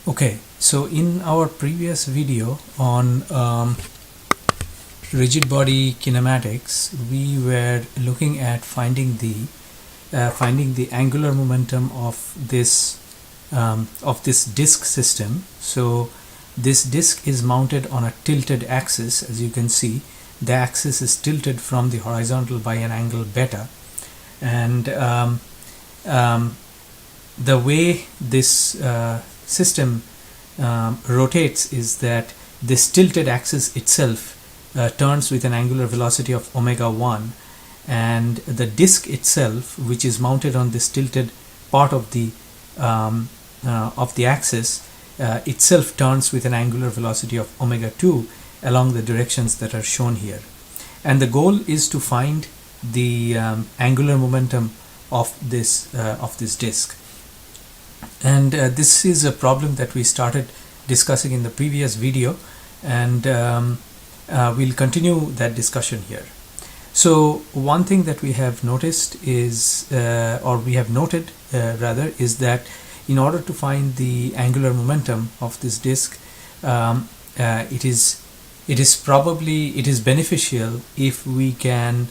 Okay, so in our previous video on rigid body kinematics, we were looking at finding the angular momentum of this disk system. So this disk is mounted on a tilted axis. As you can see, the axis is tilted from the horizontal by an angle beta, and the way this system rotates is that this tilted axis itself turns with an angular velocity of omega 1, and the disk itself, which is mounted on this tilted part of the axis, itself turns with an angular velocity of omega 2 along the directions that are shown here. And the goal is to find the angular momentum of this disk. And this is a problem that we started discussing in the previous video, and we'll continue that discussion here. So one thing that we have noticed is, or we have noted rather, is that in order to find the angular momentum of this disk, it is beneficial if we can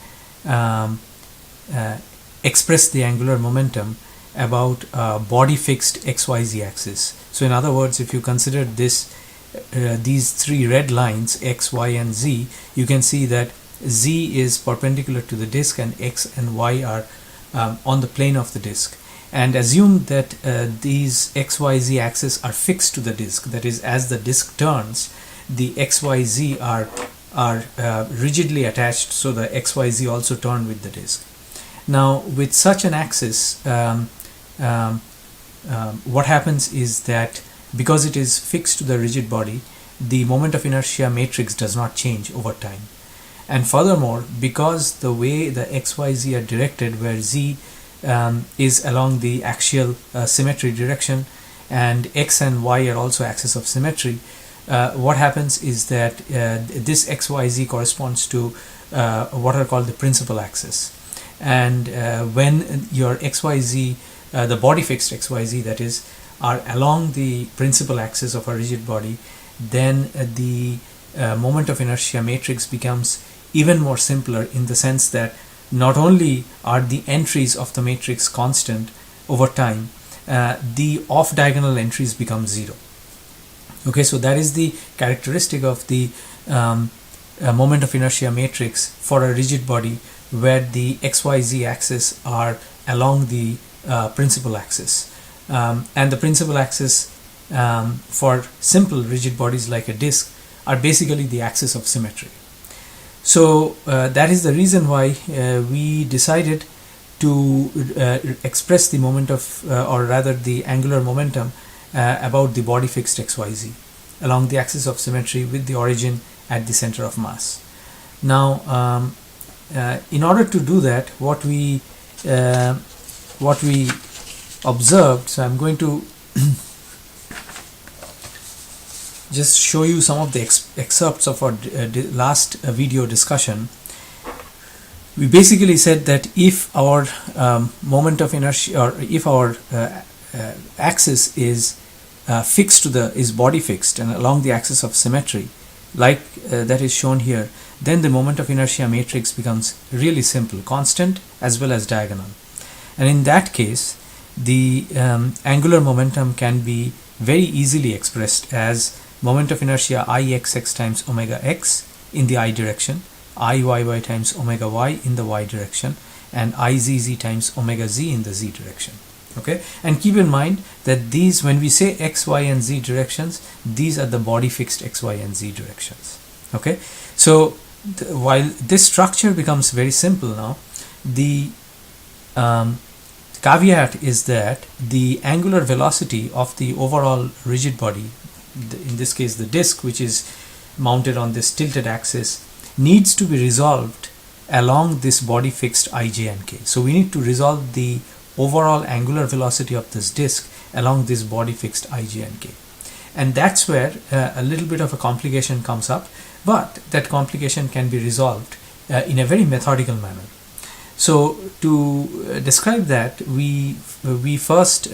express the angular momentum about a body fixed XYZ axis. So in other words, if you consider these three red lines, X, Y and Z, you can see that Z is perpendicular to the disk and X and Y are on the plane of the disk. And assume that these XYZ axes are fixed to the disk. That is, as the disk turns, the XYZ are rigidly attached, so the XYZ also turn with the disk. Now, with such an axis, what happens is that because it is fixed to the rigid body, the moment of inertia matrix does not change over time. And furthermore, because the way the XYZ are directed, where Z is along the axial symmetry direction and X and Y are also axis of symmetry, what happens is that this XYZ corresponds to what are called the principal axis. And when your XYZ, the body fixed XYZ that is, are along the principal axis of a rigid body, then the moment of inertia matrix becomes even more simpler, in the sense that not only are the entries of the matrix constant over time, the off diagonal entries become zero. Okay, so that is the characteristic of the moment of inertia matrix for a rigid body, where the XYZ axis are along the principal axis, and the principal axis for simple rigid bodies like a disk are basically the axis of symmetry. So that is the reason why we decided to express the moment of, or rather the angular momentum about the body fixed XYZ along the axis of symmetry with the origin at the center of mass. Now, in order to do that, what we observed, so I'm going to just show you some of the excerpts of our last video discussion. We basically said that if our moment of inertia, or if our axis is fixed to is body fixed and along the axis of symmetry, like that is shown here, then the moment of inertia matrix becomes really simple, constant as well as diagonal. And in that case, the angular momentum can be very easily expressed as moment of inertia Ixx times omega x in the I direction, Iyy times omega y in the y direction, and Izz times omega z in the z direction. Okay, and keep in mind that these, when we say x, y and z directions, these are the body fixed x, y and z directions. Okay, so while this structure becomes very simple now, the caveat is that the angular velocity of the overall rigid body, in this case the disk, which is mounted on this tilted axis, needs to be resolved along this body fixed ij and k. So we need to resolve the overall angular velocity of this disk along this body fixed ij and k. And that's where a little bit of a complication comes up, but that complication can be resolved in a very methodical manner. So to describe that, we first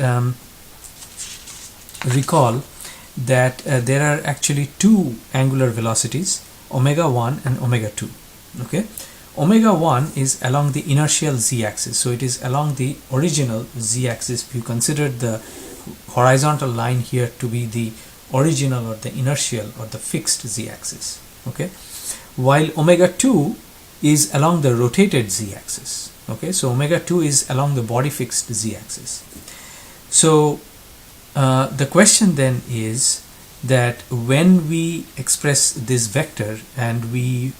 recall that there are actually two angular velocities, omega 1 and omega 2. Okay, omega 1 is along the inertial z-axis, so it is along the original z-axis. If you consider the horizontal line here to be the original or the inertial or the fixed z-axis. Okay, while omega 2 is along the rotated z-axis. Okay, so omega 2 is along the body fixed z-axis. So the question then is that when we express this vector and we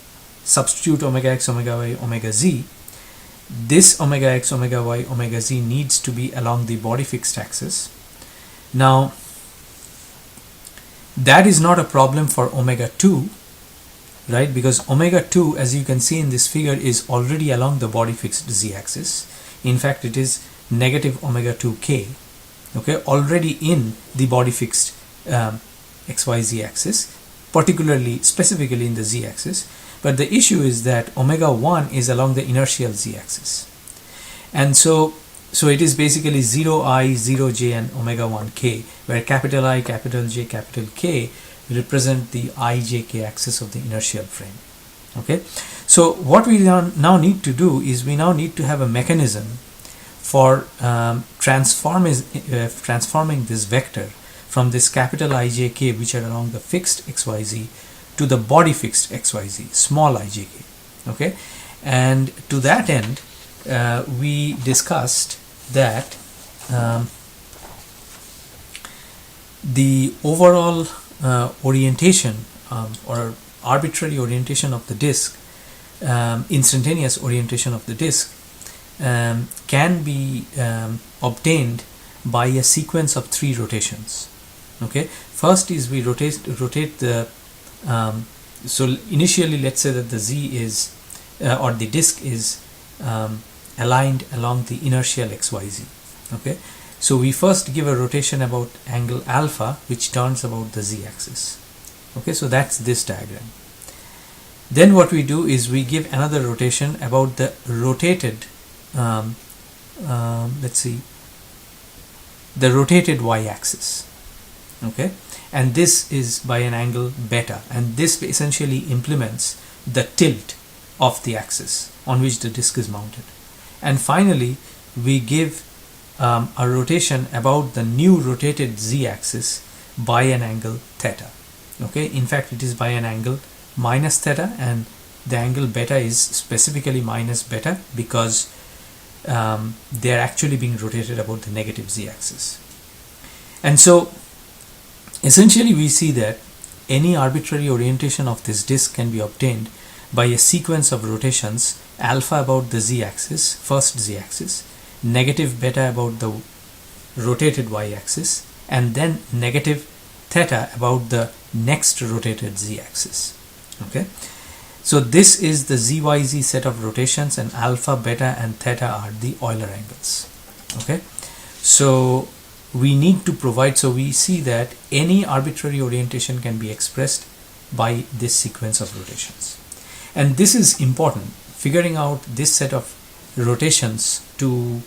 substitute omega x, omega y, omega z, this omega x, omega y, omega z needs to be along the body fixed axis. Now that is not a problem for omega 2, right? Because omega 2, as you can see in this figure, is already along the body fixed z-axis. In fact, it is negative omega 2k, okay, already in the body fixed xyz axis, specifically in the z-axis. But the issue is that omega 1 is along the inertial z-axis, and so it is basically 0i, 0j and omega 1k, where capital I, capital J, capital K represent the ijk axis of the inertial frame. Okay, so what we now need to do is we now need to have a mechanism for transforming this vector from this capital ijk, which are along the fixed xyz, to the body fixed xyz, small ijk. Okay, and to that end we discussed that the overall orientation or arbitrary orientation of the disk, instantaneous orientation of the disk, can be obtained by a sequence of 3 rotations. Okay, first is we rotate the so initially let's say that the z is or the disk is aligned along the inertial xyz. Okay, so we first give a rotation about angle alpha, which turns about the z-axis. Okay, so that's this diagram. Then what we do is we give another rotation about the rotated let's see, the rotated y-axis. Okay, and this is by an angle beta, and this essentially implements the tilt of the axis on which the disk is mounted. And finally we give a rotation about the new rotated z-axis by an angle theta. Okay, in fact it is by an angle minus theta, and the angle beta is specifically minus beta because they are actually being rotated about the negative z-axis. And so essentially we see that any arbitrary orientation of this disk can be obtained by a sequence of rotations: alpha about the z-axis, first z-axis, negative beta about the rotated y-axis, and then negative theta about the next rotated z-axis. Okay, so this is the zyz set of rotations, and alpha, beta and theta are the Euler angles. Okay, so we need to provide, so we see that any arbitrary orientation can be expressed by this sequence of rotations. And this is important. Figuring out this set of rotations to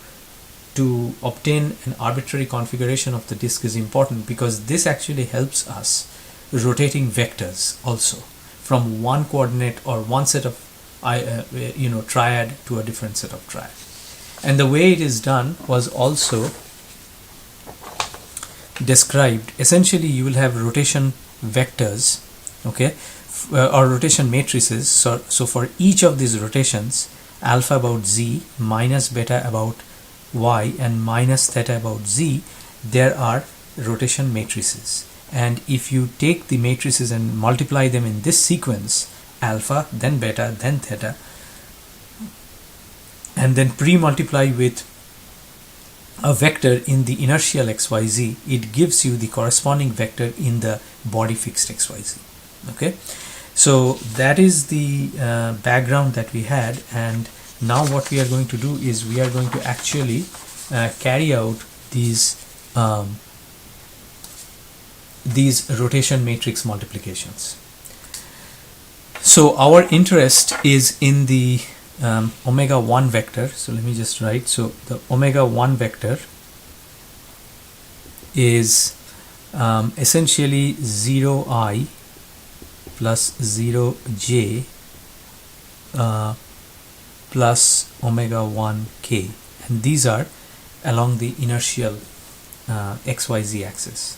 obtain an arbitrary configuration of the disk is important, because this actually helps us rotating vectors also from one coordinate or one set of triad to a different set of triad. And the way it is done was also described. Essentially you will have rotation vectors, okay, or rotation matrices. So for each of these rotations, alpha about z, minus beta about y and minus theta about z, there are rotation matrices. And if you take the matrices and multiply them in this sequence, alpha, then beta, then theta, and then pre-multiply with a vector in the inertial xyz, it gives you the corresponding vector in the body fixed xyz. Okay, so that is the background that we had, and now what we are going to do is we are going to actually carry out these rotation matrix multiplications. So our interest is in the omega 1 vector. So let me just write. So the omega 1 vector is essentially 0I plus 0J plus omega 1k, and these are along the inertial xyz axis.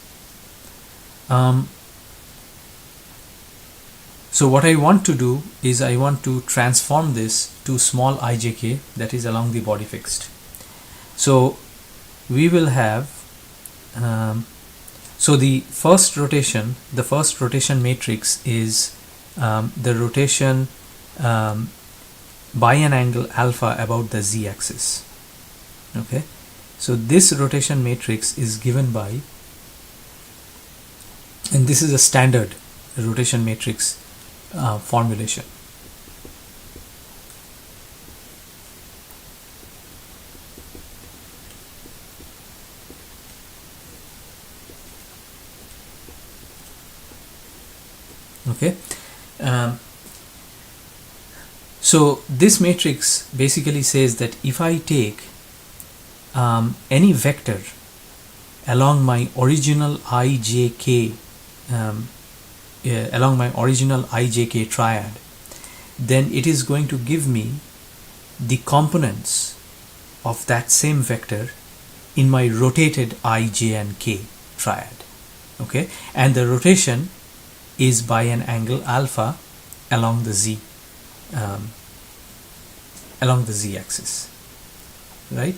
So what I want to do is I want to transform this to small ijk, that is along the body fixed. So we will have so the first rotation matrix is the rotation by an angle alpha about the z-axis. Okay, so this rotation matrix is given by, and this is a standard rotation matrix formulation. Okay, so this matrix basically says that if I take any vector along my original ijk triad, then it is going to give me the components of that same vector in my rotated I, j and k triad. Okay, and the rotation is by an angle alpha along the z axis, right?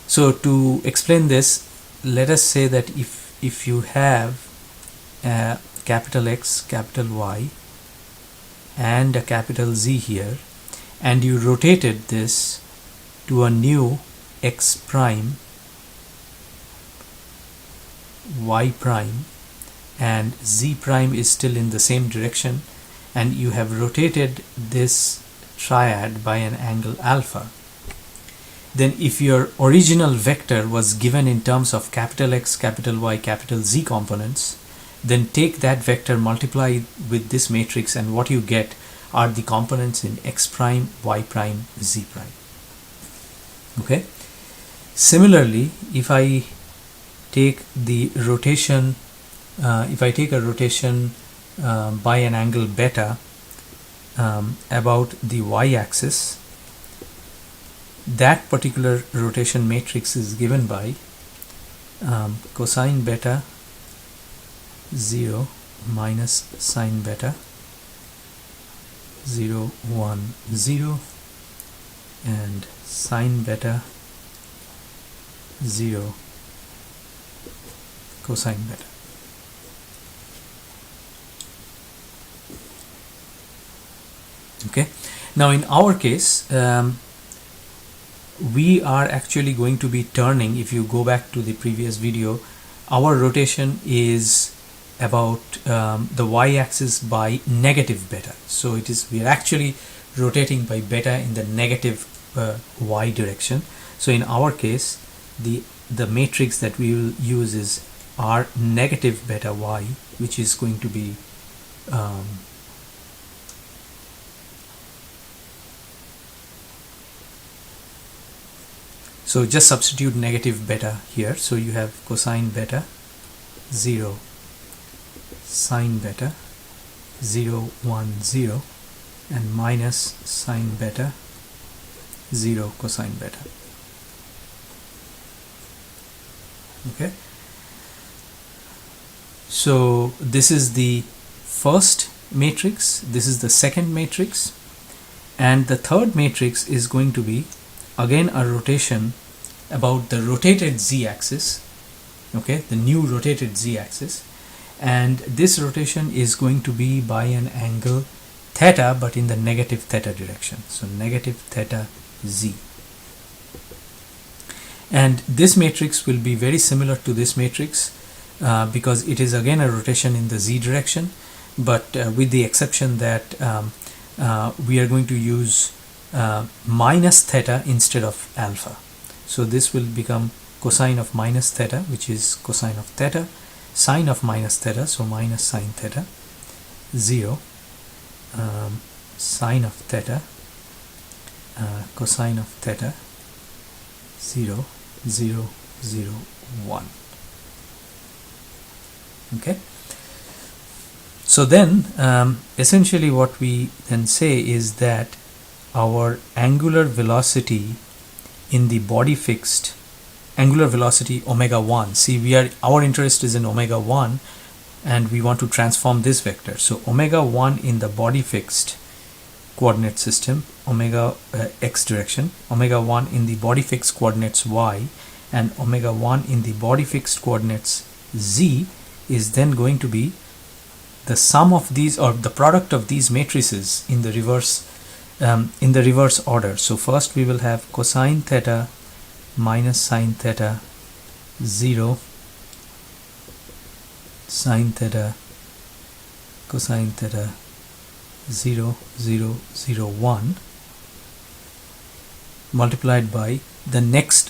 So to explain this, let us say that if you have a capital X, capital Y and a capital Z here, and you rotated this to a new X prime, Y prime, and Z prime is still in the same direction, and you have rotated this triad by an angle alpha, then if your original vector was given in terms of capital X, capital Y, capital Z components, then take that vector, multiply with this matrix, and what you get are the components in X prime, Y prime, Z prime. Okay. Similarly, if I take the rotation, if I take a rotation by an angle beta about the y-axis, that particular rotation matrix is given by cosine beta 0 minus sine beta 0 1 0 and sine beta 0 cosine beta. Okay, now in our case we are actually going to be turning, if you go back to the previous video, our rotation is about the y-axis by negative beta. So it is, we are actually rotating by beta in the negative y direction. So in our case, the matrix that we will use is r negative beta y, which is going to be so just substitute negative beta here. So you have cosine beta 0 sine beta 0 1 0 and minus sine beta 0 cosine beta. Okay, so this is the first matrix, this is the second matrix, and the third matrix is going to be again a rotation about the rotated z-axis. Okay, the new rotated z-axis, and this rotation is going to be by an angle theta, but in the negative theta direction. So negative theta z, and this matrix will be very similar to this matrix because it is again a rotation in the z direction, but with the exception that we are going to use minus theta instead of alpha. So this will become cosine of minus theta, which is cosine of theta, sine of minus theta, so minus sine theta, 0, sine of theta, cosine of theta, 0 0 0 1. Okay. So then essentially what we then say is that our angular velocity in the body fixed, angular velocity omega 1, see, our interest is in omega 1 and we want to transform this vector. So omega 1 in the body fixed coordinate system, omega x direction, omega 1 in the body fixed coordinates y, and omega 1 in the body fixed coordinates z is then going to be the sum of these, or the product of these matrices in the reverse order. So first we will have cosine theta minus sine theta 0, sine theta, cosine theta 0, 0, 0, 1 multiplied by the next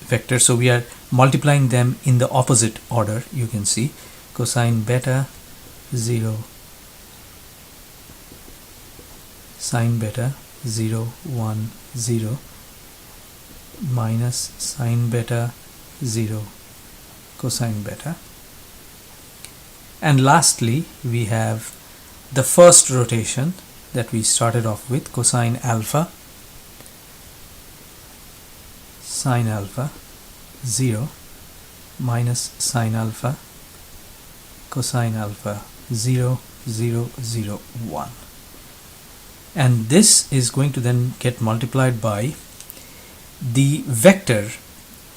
vector. So we are multiplying them in the opposite order. You can see cosine beta 0, sine beta 0, 1, 0 minus sine beta 0, cosine beta. And lastly we have the first rotation that we started off with, cosine alpha, sine alpha 0 minus sine alpha, cosine alpha 0, 0, 0, 1. And this is going to then get multiplied by the vector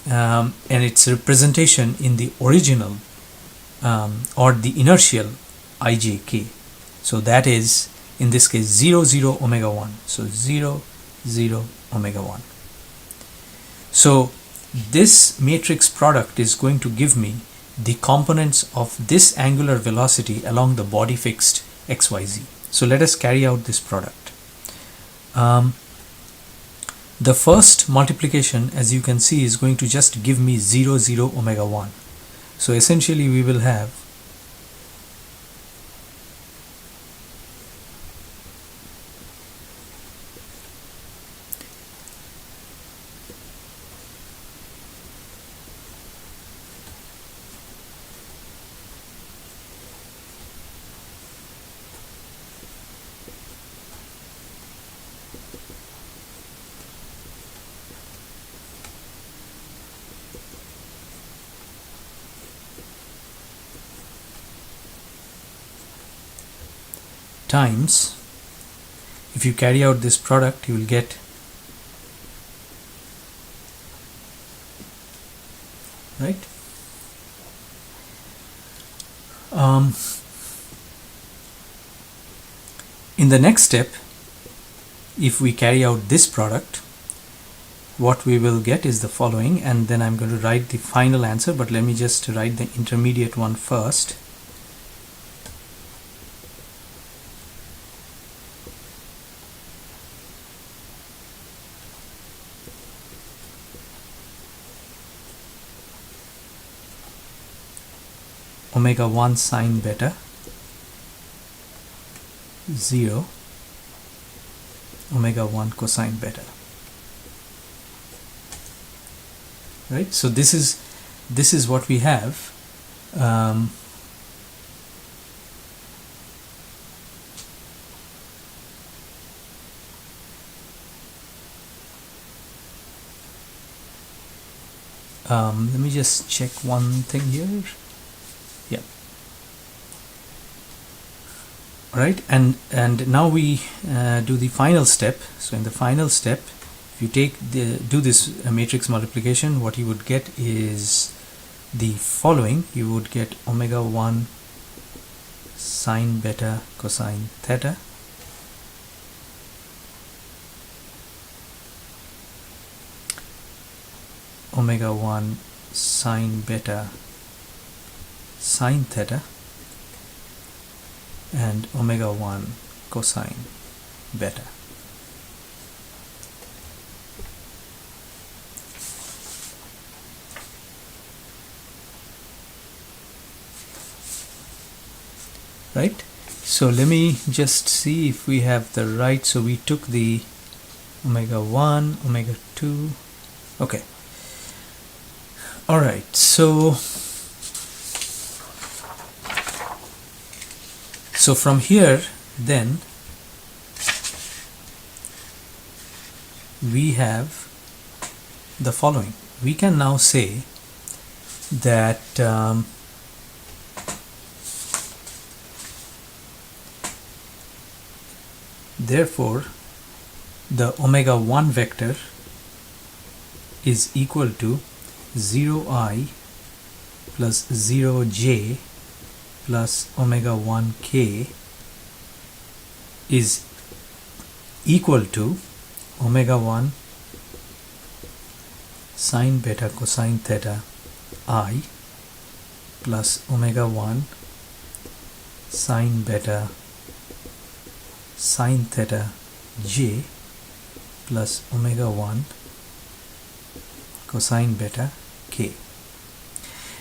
and its representation in the original or the inertial ijk. So that is in this case 0, 0, omega 1. So 0, 0, omega 1. So this matrix product is going to give me the components of this angular velocity along the body fixed xyz. So let us carry out this product. The first multiplication, as you can see, is going to just give me 0, 0, omega 1. So essentially we will have times, if you carry out this product, you will get right. In the next step, if we carry out this product, what we will get is the following, and then I'm going to write the final answer, but let me just write the intermediate one first. Omega 1 sine beta 0, omega 1 cosine beta. Right, so this is what we have. Let me just check one thing here. Yeah. Right, and now we do the final step. So in the final step, if you do this matrix multiplication, what you would get is the following. You would get omega 1 sine beta cosine theta, omega 1 sine beta sine theta, and omega 1 cosine beta. Right, so let me just see if we have the right. So we took the omega 1, omega 2. Okay, all right, so So from here then we have the following. We can now say that therefore the omega 1 vector is equal to 0I plus 0j plus omega 1k is equal to omega 1 sine beta cosine theta I plus omega 1 sine beta sine theta j plus omega 1 cosine beta k.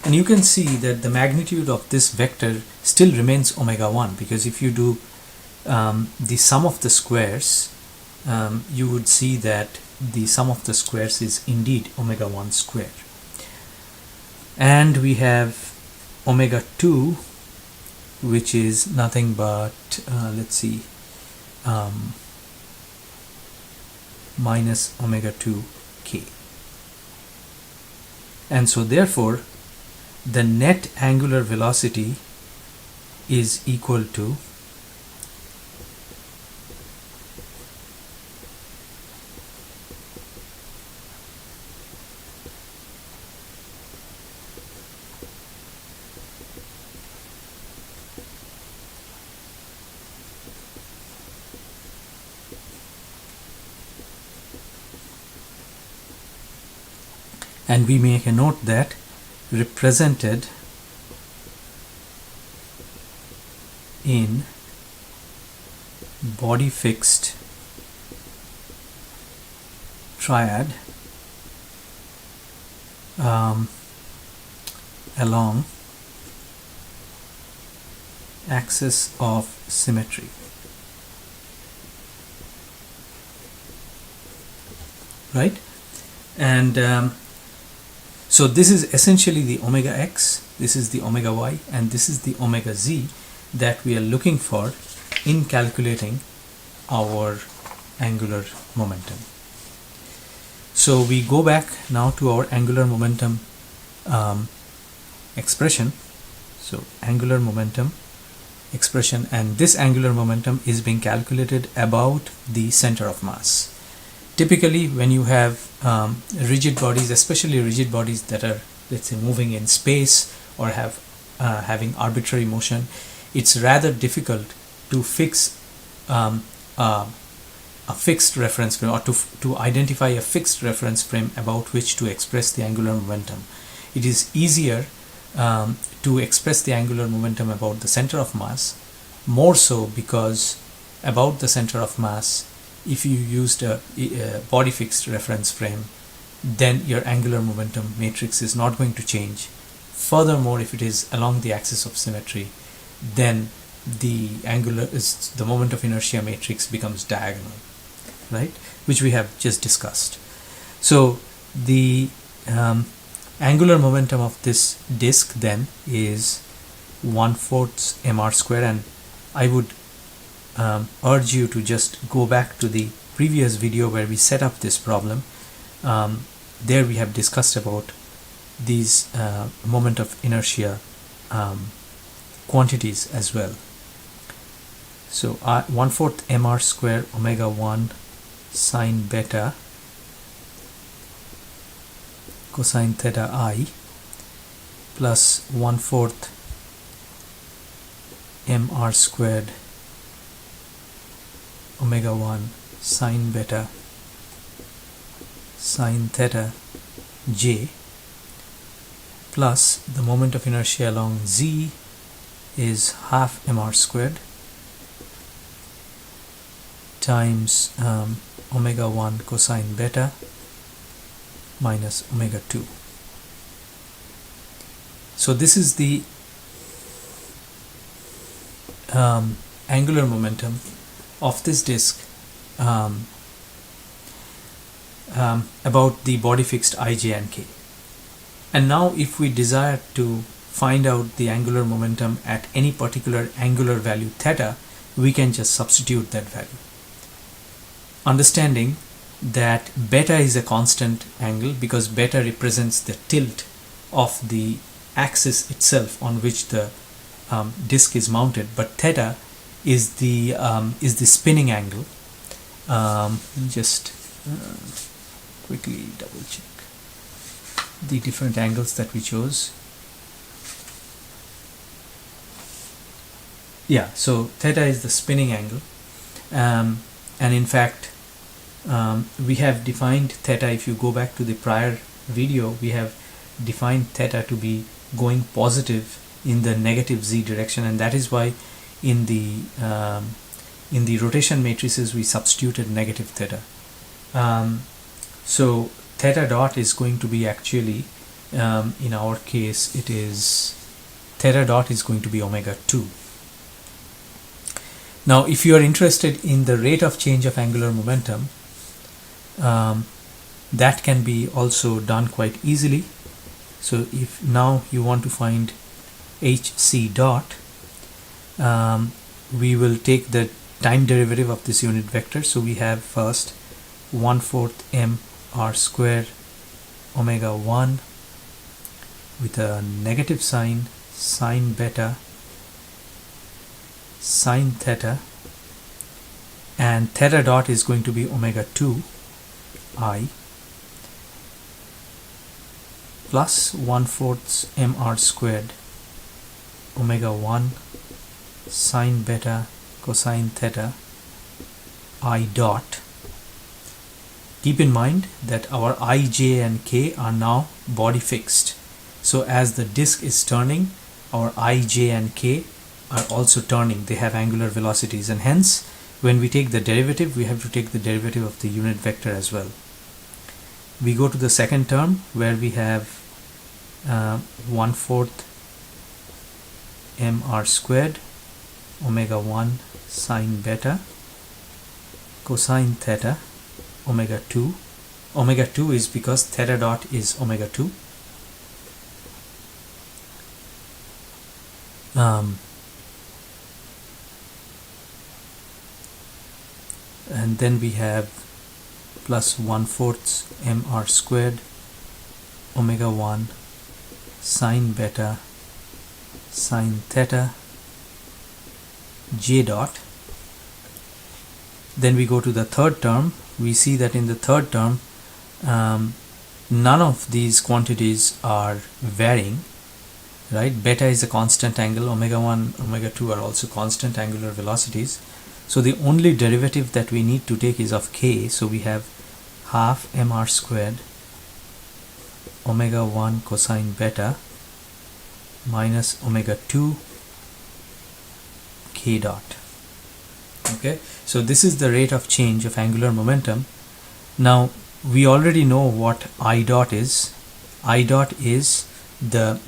And you can see that the magnitude of this vector still remains omega 1, because if you do the sum of the squares, you would see that the sum of the squares is indeed omega 1 square. And we have omega 2, which is nothing but let's see, minus omega 2k. And so therefore the net angular velocity is equal to and we make a note that represented in body fixed triad along axis of symmetry. Right? And so this is essentially the omega x, this is the omega y, and this is the omega z that we are looking for in calculating our angular momentum. So we go back now to our angular momentum expression. So angular momentum expression, and this angular momentum is being calculated about the center of mass. Typically when you have rigid bodies, especially rigid bodies that are, let's say, moving in space or having arbitrary motion, it's rather difficult to fix a fixed reference frame, or to identify a fixed reference frame about which to express the angular momentum. It is easier to express the angular momentum about the center of mass, more so because about the center of mass, if you used a body fixed reference frame, then your angular momentum matrix is not going to change. Furthermore, if it is along the axis of symmetry, then the moment of inertia matrix becomes diagonal, right? Which we have just discussed. So the angular momentum of this disk then is 1/4 mr square, and I would urge you to just go back to the previous video where we set up this problem. There we have discussed about these moment of inertia quantities as well. So 1/4 mr square omega 1 sine beta cosine theta I plus 1/4 mr squared omega 1 sine beta sine theta j plus the moment of inertia along z is half mr squared times omega 1 cosine beta minus omega 2. So this is the angular momentum of this disk about the body fixed ij and k. And now if we desire to find out the angular momentum at any particular angular value theta, we can just substitute that value. Understanding that beta is a constant angle because beta represents the tilt of the axis itself on which the disk is mounted, but theta is the spinning angle. Just quickly double check the different angles that we chose. Yeah, so theta is the spinning angle, and in fact we have defined theta. If you go back to the prior video, we have defined theta to be going positive in the negative z direction, and that is why in the rotation matrices we substituted negative theta. So theta dot is going to be actually, in our case, it is theta dot is going to be omega 2. Now if you are interested in the rate of change of angular momentum, that can be also done quite easily. So if now you want to find hc dot, we will take the time derivative of this unit vector. So we have first 1/4 m r square omega 1 with a negative sign, sine beta, sine theta, and theta dot is going to be omega 2 I plus 1/4 mr squared omega 1 sine beta cosine theta I dot. Keep in mind that our I, j and k are now body fixed. So as the disk is turning, our I, j and k are also turning. They have angular velocities, and hence when we take the derivative, we have to take the derivative of the unit vector as well. We go to the second term where we have 1/4 mr squared omega 1 sine beta cosine theta omega 2. Omega 2 is because theta dot is omega 2. And then we have plus 1/4 mr squared omega 1 sine beta sine theta j dot. Then we go to the third term. We see that in the third term none of these quantities are varying, right? Beta is a constant angle, omega 1, omega 2 are also constant angular velocities. So the only derivative that we need to take is of k. So we have half mr squared omega 1 cosine beta minus omega 2 k dot. Okay, so this is the rate of change of angular momentum. Now we already know what I dot is. I dot is the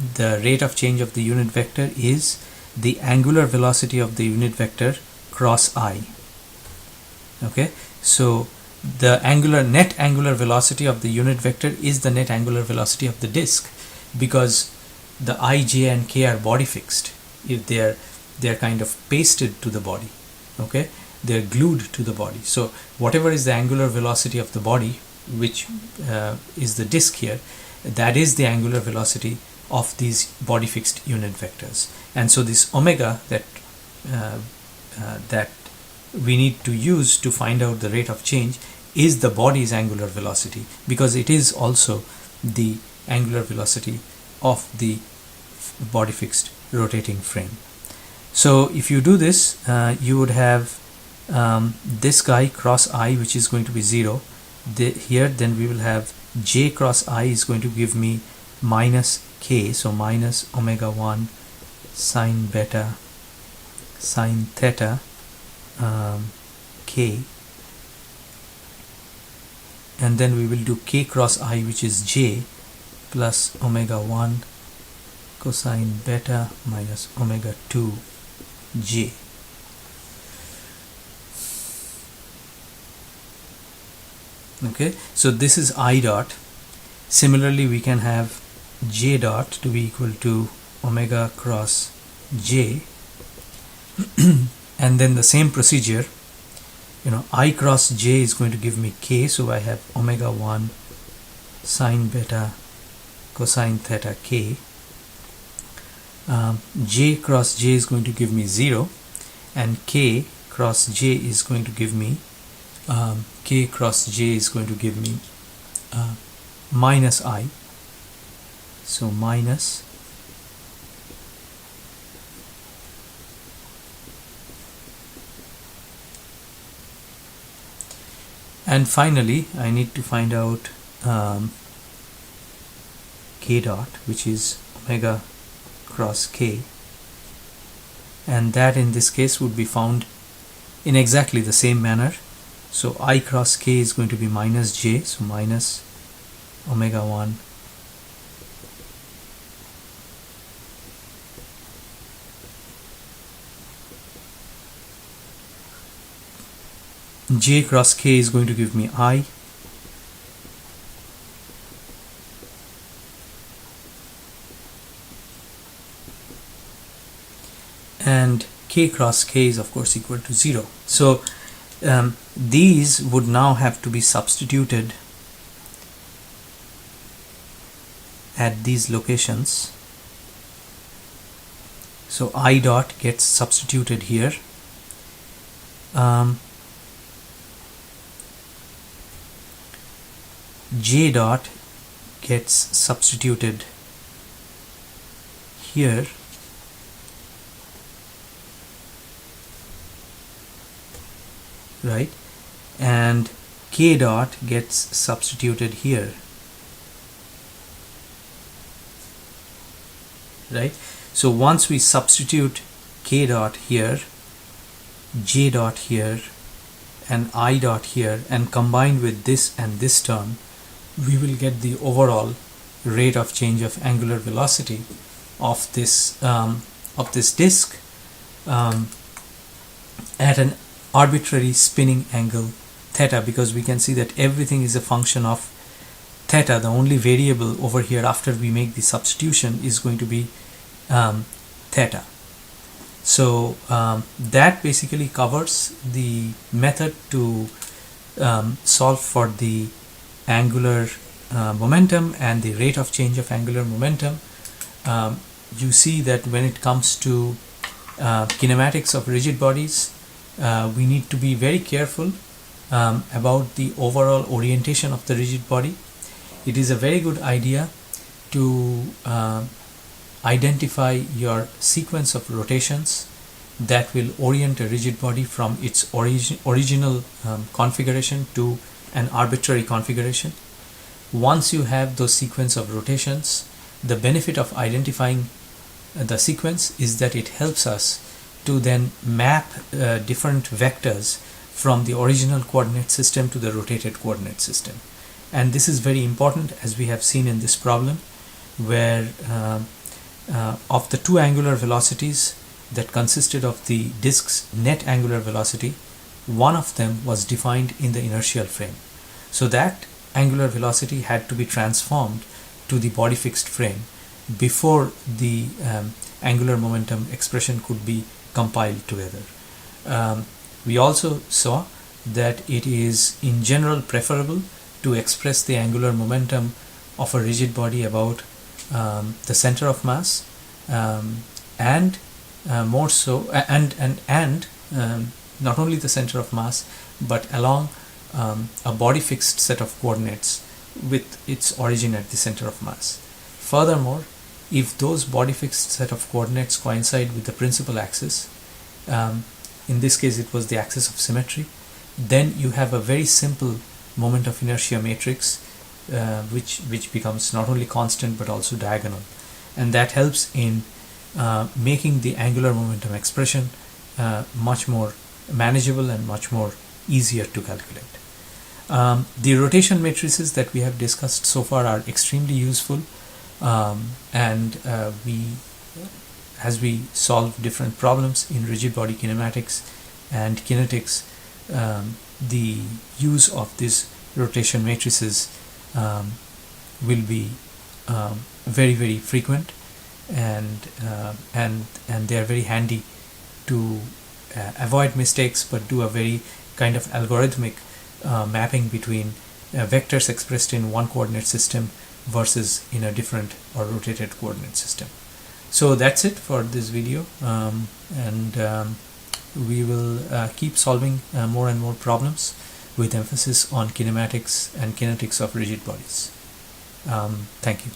rate of change of the unit vector is the angular velocity of the unit vector cross I. Okay, so the net angular velocity of the unit vector is the net angular velocity of the disk, because the I, j and k are body fixed. If they're kind of pasted to the body, okay, they're glued to the body. So whatever is the angular velocity of the body, which is the disk here, that is the angular velocity of these body fixed unit vectors. And so this omega that we need to use to find out the rate of change is the body's angular velocity, because it is also the angular velocity of the body fixed rotating frame. So if you do this, you would have this guy cross I, which is going to be 0 here. Then we will have j cross I is going to give me minus k, so minus omega 1 sine beta sine theta k, and then we will do k cross I, which is j, plus omega 1 cosine beta minus omega 2 j. Okay, so this is I dot. Similarly, we can have j dot to be equal to omega cross j, and then the same procedure, I cross j is going to give me k, so I have omega 1 sine beta cosine theta k. J cross j is going to give me 0, and k cross j is going to give me minus I, so minus and finally I need to find out k dot, which is omega cross k, and that in this case would be found in exactly the same manner. So I cross k is going to be minus j, so minus omega 1 j cross k is going to give me I, and k cross k is of course equal to 0. So these would now have to be substituted at these locations. So I dot gets substituted here, j dot gets substituted here, right, and k dot gets substituted here, right. So once we substitute k dot here, j dot here, and I dot here, and combined with this and this term, we will get the overall rate of change of angular velocity of this disk at an arbitrary spinning angle theta, because we can see that everything is a function of theta. The only variable over here after we make the substitution is going to be theta. So that basically covers the method to solve for the angular momentum and the rate of change of angular momentum. You see that when it comes to kinematics of rigid bodies, we need to be very careful about the overall orientation of the rigid body. It is a very good idea to identify your sequence of rotations that will orient a rigid body from its original configuration to an arbitrary configuration. Once you have those sequence of rotations, the benefit of identifying the sequence is that it helps us to then map different vectors from the original coordinate system to the rotated coordinate system. And this is very important, as we have seen in this problem, where of the two angular velocities that consisted of the disk's net angular velocity, one of them was defined in the inertial frame. So that angular velocity had to be transformed to the body fixed frame before the angular momentum expression could be compiled together. We also saw that it is in general preferable to express the angular momentum of a rigid body about the center of mass, and more so, and not only the center of mass, but along a body fixed set of coordinates with its origin at the center of mass. Furthermore, if those body fixed set of coordinates coincide with the principal axis, in this case it was the axis of symmetry, then you have a very simple moment of inertia matrix which becomes not only constant but also diagonal, and that helps in making the angular momentum expression much more manageable and much more easier to calculate. The rotation matrices that we have discussed so far are extremely useful, and as we solve different problems in rigid body kinematics and kinetics, the use of these rotation matrices will be very, very frequent, and they are very handy to avoid mistakes, but do a very kind of algorithmic mapping between vectors expressed in one coordinate system versus in a different or rotated coordinate system. So that's it for this video, we will keep solving more and more problems with emphasis on kinematics and kinetics of rigid bodies. Thank you.